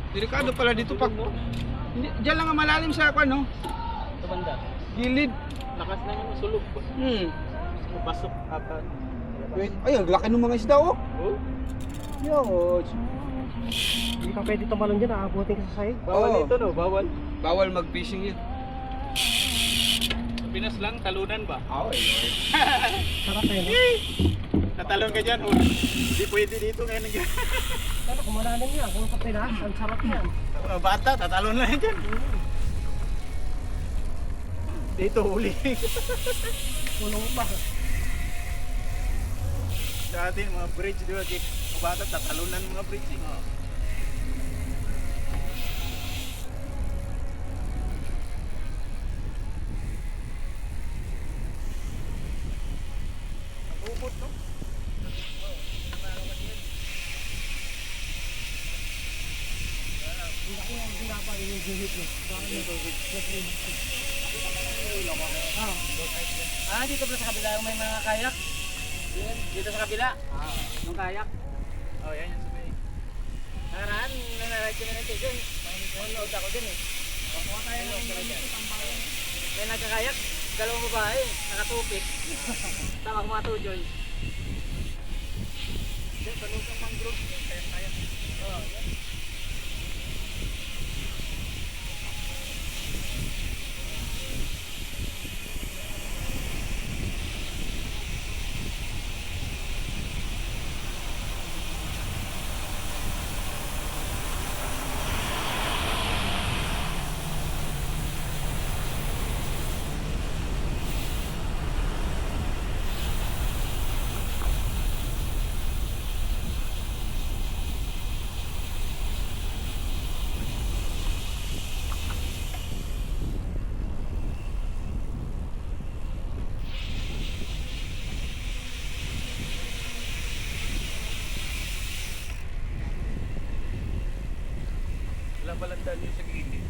Delikado pala dito pag hindi, diyan lang ang malalim sa ano, Sa banda. gilid. Lakas na yung sulog. Pasok apat. Wait, ay, ang laki ng mga isda oh. Oh? Yo, Hindi ka pwede tumalon dyan, aabutin ka sa sahig. Bawal Oo. ito no, bawal. bawal mag-fishing yun. Sa Pinas lang, talunan ba? Oo, Sarap eh, no? Tatalon ka dyan, oh. Hindi pwede dito ngayon ng Sana kung malalim yan, kung sa Pinas, ang sarap yan. bata, tatalon lang yan dyan. Dito huli. Punong pa. Dati mga bridge, di ba? Mga bata, tatalunan mga bridge. Eh. Ubod, no? Hindi ko yung ginapa yung gihit eh. Bakit yung tubig? Dito pala sa kabila yung may mga kayak. Dito sa kabila. Yung kayak. Oh, yan yung sabi. Nakaraan, nanarad kami natin dyan. Nanonood ako dyan eh. Pakuha tayo ng tambayan. Kaya nagkakayak, dalawang babae, nakatupik. Tama mga tujoy. Dyan, panukang mangrove. Kayak-kayak. Oh, yan. Wala palang daan yun sa gilid.